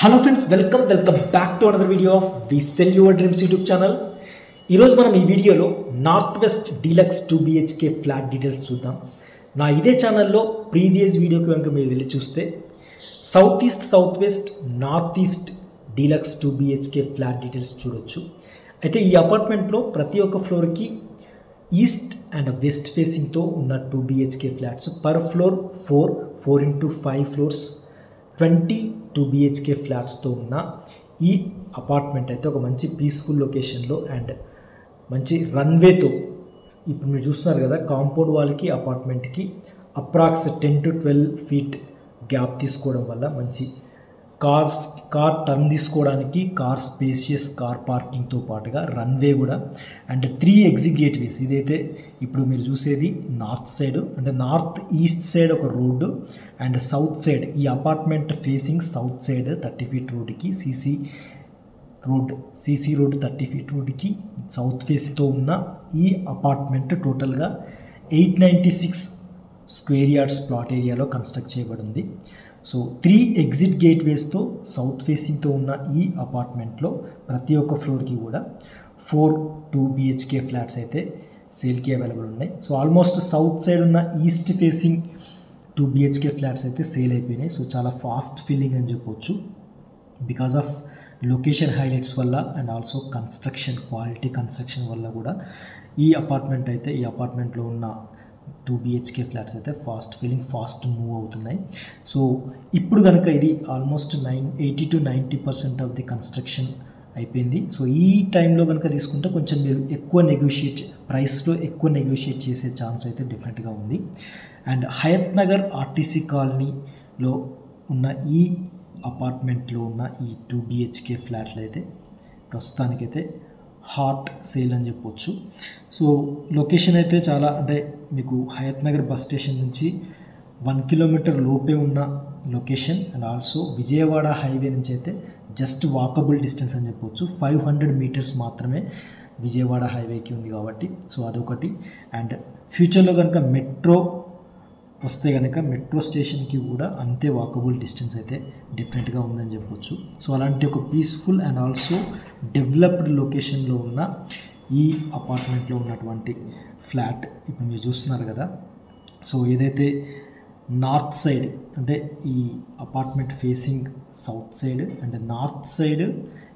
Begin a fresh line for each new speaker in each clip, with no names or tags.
Hello friends, welcome back to another video of we sell your dreams YouTube channel. ఈరోజు మనం ఈ వీడియోలో north west deluxe 2 BHK flat details చూద్దాం. నా ఇదే ఛానల్లో ప్రీవియస్ వీడియోకి కనుక మీరు వెళ్ళి చూస్తే south west north east deluxe 2 BHK flat details చూడొచ్చు. అయితే ఈ అపార్ట్మెంట్లో ప్రతి ఒక్క ఫ్లోర్కి ఈస్ట్ అండ్ వెస్ట్ ఫేసింగ్తో ఉన్న 2 BHK flats, per floor 4 into 5 floors 22 BHK ఫ్లాట్స్తో ఉన్న ఈ అపార్ట్మెంట్ అయితే ఒక మంచి పీస్ఫుల్ లొకేషన్లో అండ్ మంచి రన్వేతో, ఇప్పుడు మీరు చూస్తున్నారు కదా, కాంపౌండ్ వాళ్ళకి అపార్ట్మెంట్కి అప్రాక్స్ 10 to 12 feet గ్యాప్ తీసుకోవడం వల్ల మంచి కార్ టర్న్ తీసుకోవడానికి, కార్ స్పేషియస్ కార్ పార్కింగ్తో పాటుగా రన్వే కూడా అండ్ 3 exit గేట్వేస్. ఇదైతే ఇప్పుడు మీరు చూసేది నార్త్ సైడ్, అంటే నార్త్ ఈస్ట్ సైడ్ ఒక రోడ్డు అండ్ సౌత్ సైడ్, ఈ apartment facing south side 30 feet రోడ్డుకి సీసీ రోడ్ 30 feet రోడ్డుకి సౌత్ ఫేస్తో ఉన్న ఈ అపార్ట్మెంట్ టోటల్గా 896 square yards ప్లాట్ ఏరియాలో కన్స్ట్రక్ట్ చేయబడింది. సో 3 exit గేట్వేస్తో సౌత్ ఫేసింగ్తో ఉన్న ఈ అపార్ట్మెంట్లో ప్రతి ఒక్క ఫ్లోర్కి కూడా 4 2 BHK ఫ్లాట్స్ అయితే సేల్కి అవైలబుల్ ఉన్నాయి. సో ఆల్మోస్ట్ సౌత్ సైడ్ ఉన్న ఈస్ట్ ఫేసింగ్ 2 BHK ఫ్లాట్స్ అయితే సేల్ అయిపోయినాయి. సో చాలా ఫాస్ట్ ఫిల్లింగ్ అని చెప్పొచ్చు, బికాస్ ఆఫ్ లొకేషన్ హైలైట్స్ వల్ల అండ్ ఆల్సో క్వాలిటీ కన్స్ట్రక్షన్ వల్ల కూడా ఈ అపార్ట్మెంట్లో ఉన్న 2 BHK ఫ్లాట్స్ అయితే ఫాస్ట్ ఫిల్లింగ్, ఫాస్ట్ మూవ్ అవుతున్నాయి. సో ఇప్పుడు కనుక ఇది almost 80 to 90% of the construction అయిపోయింది. సో ఈ టైంలో కనుక తీసుకుంటే కొంచెం మీరు ప్రైస్లో ఎక్కువ నెగోషియేట్ చేసే ఛాన్స్ అయితే డెఫినెట్గా ఉంది. అండ్ హయత్ నగర్ ఆర్టీసీ కాలనీలో ఉన్న ఈ అపార్ట్మెంట్లో ఉన్న ఈ 2 BHK ఫ్లాట్లు అయితే ప్రస్తుతానికైతే హాట్ సేల్ అని చెప్పొచ్చు. సో లొకేషన్ అయితే చాలా, అంటే మీకు హయత్ నగర్ బస్ స్టేషన్ నుంచి 1 kilometer లోపే ఉన్న location and also Vijayawada highway నుంచి అయితే జస్ట్ వాకబుల్ డిస్టెన్స్ అని చెప్పొచ్చు. 500 meters మాత్రమే విజయవాడ హైవేకి ఉంది కాబట్టి, సో అదొకటి. అండ్ ఫ్యూచర్లో కనుక మెట్రో వస్తే కనుక మెట్రో స్టేషన్కి కూడా అంతే వాకబుల్ డిస్టెన్స్ అయితే డెఫినెట్గా ఉందని చెప్పొచ్చు. సో అలాంటి ఒక పీస్ఫుల్ అండ్ ఆల్సో డెవలప్డ్ లొకేషన్లో ఉన్న ఈ అపార్ట్మెంట్లో ఉన్నటువంటి ఫ్లాట్ ఇప్పుడు మీరు చూస్తున్నారు కదా. సో ఏదైతే నార్త్ సైడ్, అంటే ఈ apartment facing south side and north side,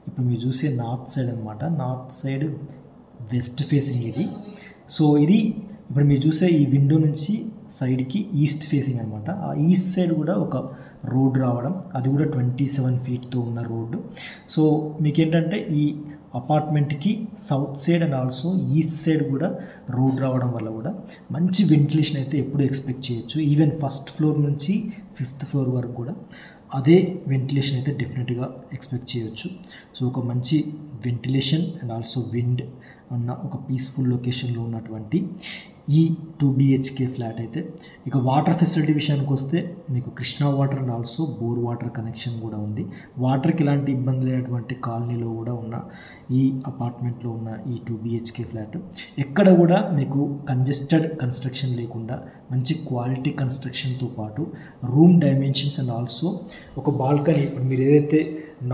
ఇప్పుడు మీరు చూసే నార్త్ సైడ్ అనమాట, నార్త్ సైడ్ వెస్ట్ ఫేసింగ్ ఇది. సో ఇది ఇప్పుడు మీరు చూసే ఈ విండో నుంచి సైడ్కి ఈస్ట్ ఫేసింగ్ అనమాట. ఆ ఈస్ట్ సైడ్ కూడా ఒక రోడ్ రావడం, అది కూడా 27 feetతో ఉన్న రోడ్డు. సో మీకేంటంటే ఈ అపార్ట్మెంట్కి south side and also east side కూడా రోడ్ రావడం వల్ల కూడా మంచి వెంటిలేషన్ అయితే ఎప్పుడు ఎక్స్పెక్ట్ చేయొచ్చు. ఈవెన్ ఫస్ట్ ఫ్లోర్ నుంచి 5th floor వరకు కూడా అదే వెంటిలేషన్ అయితే డెఫినెట్గా ఎక్స్పెక్ట్ చేయొచ్చు. సో ఒక మంచి వెంటిలేషన్ అండ్ ఆల్సో విండ్ ఉన్న ఒక పీస్ఫుల్ లొకేషన్లో ఉన్నటువంటి ఈ 2 BHK ఫ్లాట్ అయితే, ఇక వాటర్ ఫెసిలిటీ విషయానికి వస్తే మీకు Krishna water and also bore water connection కూడా ఉంది. వాటర్కి ఎలాంటి ఇబ్బంది లేనటువంటి కాలనీలో కూడా ఉన్న ఈ అపార్ట్మెంట్లో ఉన్న ఈ 2 BHK ఫ్లాట్ ఎక్కడ కూడా మీకు కంజెస్టెడ్ కన్స్ట్రక్షన్ లేకుండా మంచి క్వాలిటీ కన్స్ట్రక్షన్తో పాటు రూమ్ డైమెన్షన్స్ అండ్ ఆల్సో ఒక బాల్కనీ, ఇప్పుడు మీరు ఏదైతే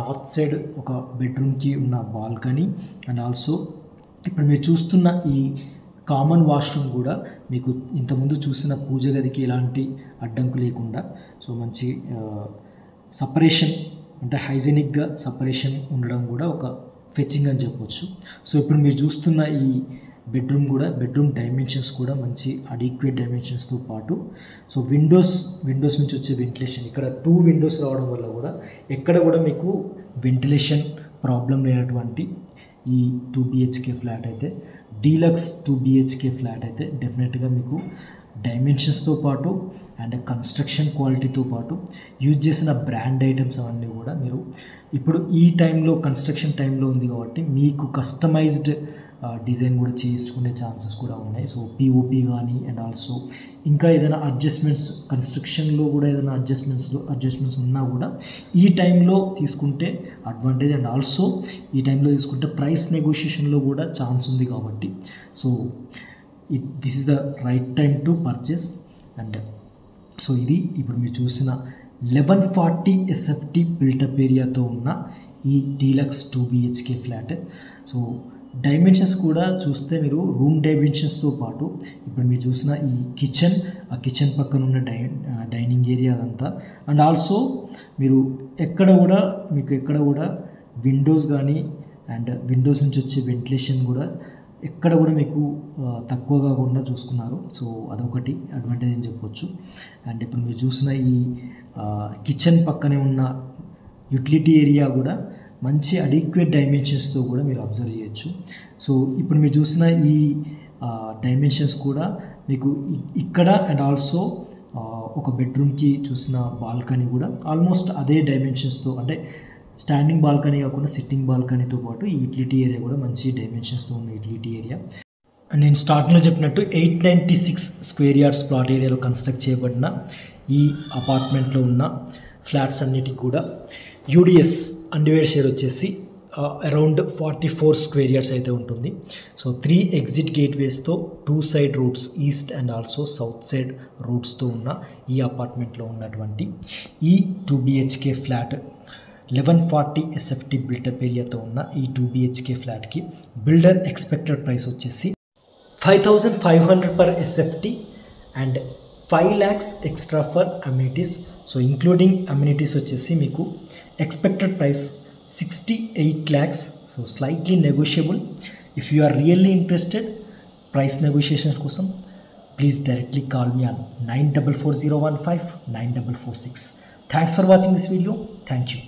నార్త్ సైడ్ ఒక బెడ్రూమ్కి ఉన్న బాల్కనీ అండ్ ఆల్సో ఇప్పుడు మీరు చూస్తున్న ఈ కామన్ వాష్రూమ్ కూడా మీకు ఇంతకుముందు చూసిన పూజ గదికి ఎలాంటి అడ్డంకు లేకుండా, సో మంచి సపరేషన్, అంటే హైజీనిక్గా సపరేషన్ ఉండడం కూడా ఒక ఫెచింగ్ అని చెప్పొచ్చు. సో ఇప్పుడు మీరు చూస్తున్న ఈ బెడ్రూమ్ డైమెన్షన్స్ కూడా మంచి అడిక్వేట్ డైమెన్షన్స్తో పాటు, సో విండోస్ నుంచి వచ్చే వెంటిలేషన్, ఇక్కడ 2 windows రావడం వల్ల కూడా ఎక్కడ కూడా మీకు వెంటిలేషన్ ప్రాబ్లం లేనటువంటి ఈ 2 BHK ఫ్లాట్ అయితే, డీలక్స్ 2 BHK ఫ్లాట్ అయితే డెఫినెట్గా మీకు డైమెన్షన్స్తో పాటు అండ్ కన్స్ట్రక్షన్ క్వాలిటీతో పాటు యూజ్ చేసిన బ్రాండ్ ఐటమ్స్ అవన్నీ కూడా మీరు ఇప్పుడు ఈ టైంలో కన్స్ట్రక్షన్ టైంలో ఉంది కాబట్టి మీకు కస్టమైజ్డ్ డిజైన్ కూడా చేసుకునే ఛాన్సెస్ కూడా ఉన్నాయి. సో పిఓపి కానీ అండ్ ఆల్సో ఇంకా ఏదైనా అడ్జస్ట్మెంట్స్, కన్స్ట్రక్షన్లో కూడా ఏదైనా అడ్జస్ట్మెంట్స్ ఉన్నా కూడా ఈ టైంలో తీసుకుంటే అడ్వాంటేజ్ అండ్ ఆల్సో ఈ టైంలో తీసుకుంటే ప్రైస్ నెగోషియేషన్లో కూడా ఛాన్స్ ఉంది కాబట్టి, so this is the right time to purchase. And so ఇది ఇప్పుడు మీరు చూసిన 1140 SFT బిల్టప్ ఏరియాతో ఉన్న ఈ deluxe 2 BHK flat. So dimensions కూడా చూస్తే మీరు రూమ్ డైమెన్షన్స్తో పాటు ఇప్పుడు మీరు చూసిన ఈ కిచెన్, ఆ కిచెన్ పక్కన ఉన్న డైనింగ్ ఏరియా అదంతా, అండ్ ఆల్సో మీరు ఎక్కడ కూడా విండోస్ కానీ అండ్ విండోస్ నుంచి వచ్చే వెంటిలేషన్ కూడా ఎక్కడ కూడా మీకు తక్కువ కాకుండా చూసుకున్నారు. సో అదొకటి అడ్వాంటేజ్ అని చెప్పొచ్చు. అండ్ ఇప్పుడు మీరు చూసిన ఈ కిచెన్ పక్కనే ఉన్న యుటిలిటీ ఏరియా కూడా మంచి అడిక్వేట్ డైమెన్షన్స్తో కూడా మీరు అబ్జర్వ్ చేయొచ్చు. సో ఇప్పుడు మీరు చూసిన ఈ డైమెన్షన్స్ కూడా మీకు ఇక్కడ అండ్ ఆల్సో ఒక బెడ్రూమ్కి చూసిన బాల్కనీ కూడా ఆల్మోస్ట్ అదే డైమెన్షన్స్తో, అంటే స్టాండింగ్ బాల్కనీ కాకుండా సిట్టింగ్ బాల్కనీతో పాటు ఈ యూటిలిటీ ఏరియా కూడా మంచి డైమెన్షన్స్తో ఉన్న యూటిలిటీ ఏరియా. అండ్ నేను స్టార్టింగ్లో చెప్పినట్టు 896 స్క్వేర్ యార్డ్స్ ప్లాట్ ఏరియాలో కన్స్ట్రక్ట్ చేయబడిన ఈ అపార్ట్మెంట్లో ఉన్న ఫ్లాట్స్ అన్నిటికి కూడా యూడిఎస్ అన్డివైడ్ షేర్ వచ్చేసి అరౌండ్ 44 స్క్వేర్ యార్డ్స్ అయితే ఉంటుంది. సో 3 ఎగ్జిట్ గేట్వేస్తో 2 side routes, east and also south side రూట్స్తో ఉన్న ఈ అపార్ట్మెంట్లో ఉన్నటువంటి ఈ 2 BHK ఫ్లాట్ 1140 SFT బిల్టప్ ఏరియాతో ఉన్న ఈ 2 BHK ఫ్లాట్కి బిల్డర్ ఎక్స్పెక్టెడ్ ప్రైస్ వచ్చేసి 5500 per SFT and 5 lakhs extra for amenities. So including amenities వచ్చేసి మీకు expected price 68 lakhs. So slightly negotiable. If you are really interested price negotiations కోసం please directly call me on 944015 9446. Thanks for watching this video. Thank you.